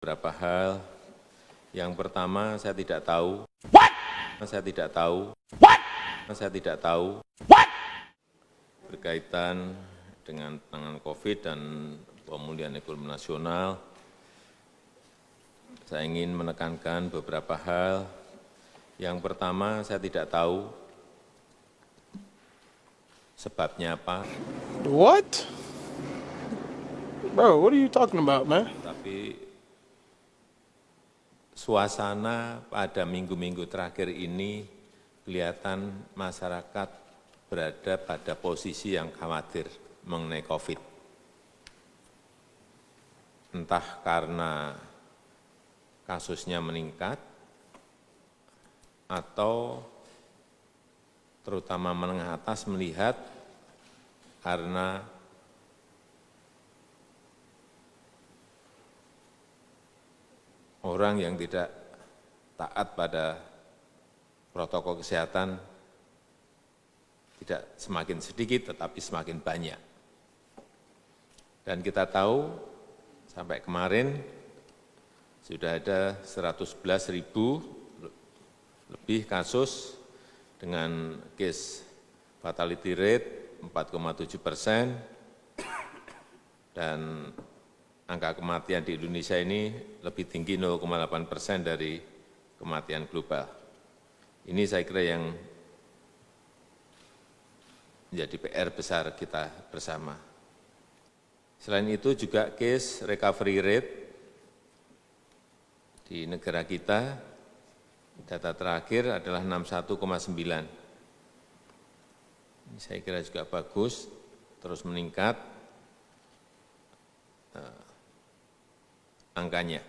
beberapa hal. Yang pertama, saya tidak tahu. Saya tidak tahu. Saya tidak tahu. Berkaitan dengan penanganan COVID dan pemulihan ekonomi nasional, saya ingin menekankan beberapa hal. Yang pertama, saya tidak tahu sebabnya apa. What? Bro, what are you talking about, man? Tapi suasana pada minggu-minggu terakhir ini kelihatan masyarakat berada pada posisi yang khawatir mengenai COVID. Entah karena kasusnya meningkat, atau terutama menengah atas melihat karena orang yang tidak taat pada protokol kesehatan tidak semakin sedikit tetapi semakin banyak. Dan kita tahu sampai kemarin sudah ada 111.000 lebih kasus dengan case fatality rate 4,7%, dan angka kematian di Indonesia ini lebih tinggi 0,8% dari kematian global. Ini saya kira yang menjadi PR besar kita bersama. Selain itu juga case recovery rate di negara kita, data terakhir adalah 61,9. Ini saya kira juga bagus, terus meningkat angkanya.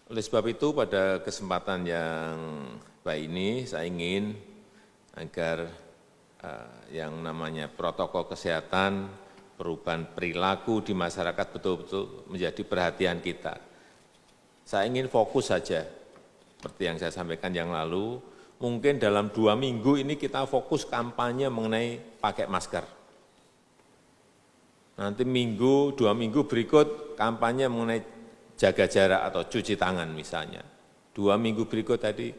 Oleh sebab itu pada kesempatan yang baik ini saya ingin agar yang namanya protokol kesehatan, perubahan perilaku di masyarakat betul-betul menjadi perhatian kita. Saya ingin fokus saja, seperti yang saya sampaikan yang lalu, mungkin dalam 2 minggu ini kita fokus kampanye mengenai pakai masker. Nanti 2 minggu berikut kampanye mengenai jaga jarak atau cuci tangan misalnya. 2 minggu berikut tadi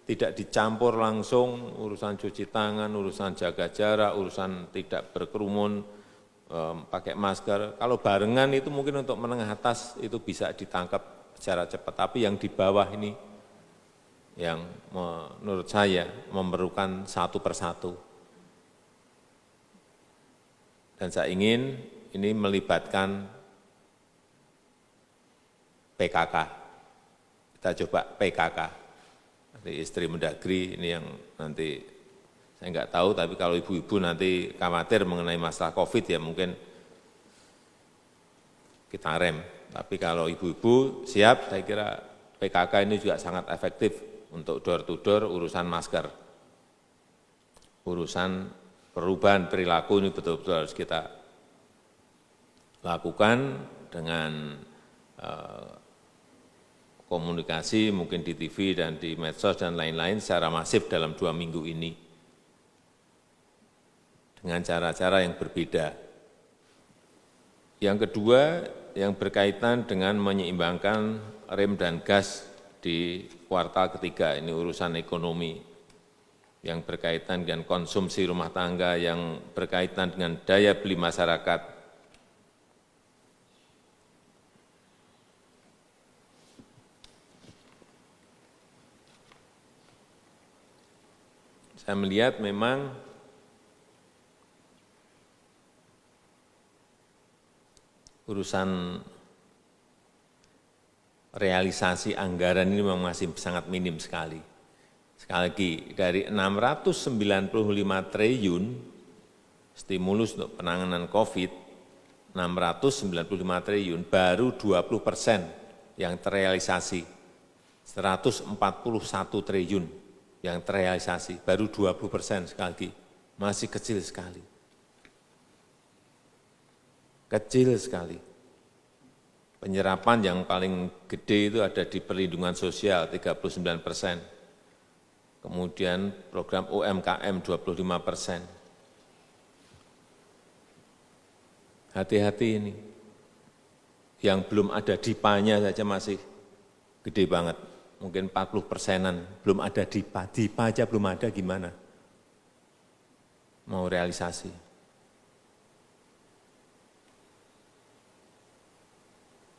tidak dicampur langsung urusan cuci tangan, urusan jaga jarak, urusan tidak berkerumun, pakai masker. Kalau barengan itu mungkin untuk menengah atas itu bisa ditangkap secara cepat. Tapi yang di bawah ini yang menurut saya memerlukan satu persatu. Dan saya ingin ini melibatkan PKK. Kita coba PKK. Nanti istri Mendagri ini yang nanti saya enggak tahu, tapi kalau ibu-ibu nanti khawatir mengenai masalah COVID ya mungkin kita rem. Tapi kalau ibu-ibu siap, saya kira PKK ini juga sangat efektif untuk door to door urusan masker. Urusan perubahan perilaku ini betul-betul harus kita lakukan dengan komunikasi mungkin di TV dan di medsos dan lain-lain secara masif dalam 2 minggu ini. Dengan cara-cara yang berbeda. Yang kedua, yang berkaitan dengan menyeimbangkan rem dan gas di kuartal ketiga, ini urusan ekonomi yang berkaitan dengan konsumsi rumah tangga, yang berkaitan dengan daya beli masyarakat. Saya melihat memang urusan realisasi anggaran ini memang masih sangat minim sekali. Sekali lagi, dari 695 triliun stimulus untuk penanganan COVID, 695 triliun, baru 20% yang terrealisasi. 141 triliun yang terrealisasi, baru 20% sekali lagi, masih kecil sekali. Kecil sekali. Penyerapan yang paling gede itu ada di perlindungan sosial 39%. Kemudian program UMKM 25%. Hati-hati ini. Yang belum ada dipanya saja masih gede banget, mungkin 40%-an, belum ada DIPA aja belum ada gimana mau realisasi.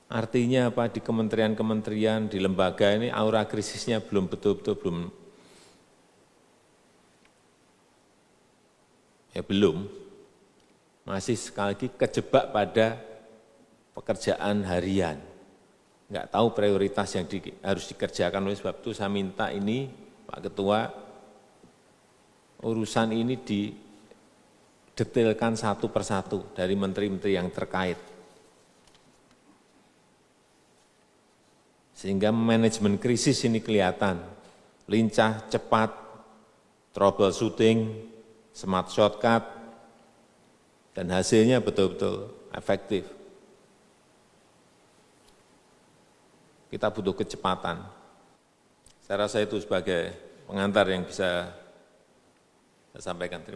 Artinya apa, di kementerian-kementerian, di lembaga ini aura krisisnya belum betul-betul belum, masih sekali lagi kejebak pada pekerjaan harian. Enggak tahu prioritas yang harus dikerjakan, oleh sebab itu saya minta ini Pak Ketua, urusan ini didetailkan satu persatu dari menteri-menteri yang terkait. Sehingga manajemen krisis ini kelihatan, lincah, cepat, troubleshooting, smart shortcut, dan hasilnya betul-betul efektif. Kita butuh kecepatan. Saya rasa itu sebagai pengantar yang bisa saya sampaikan. Terima kasih.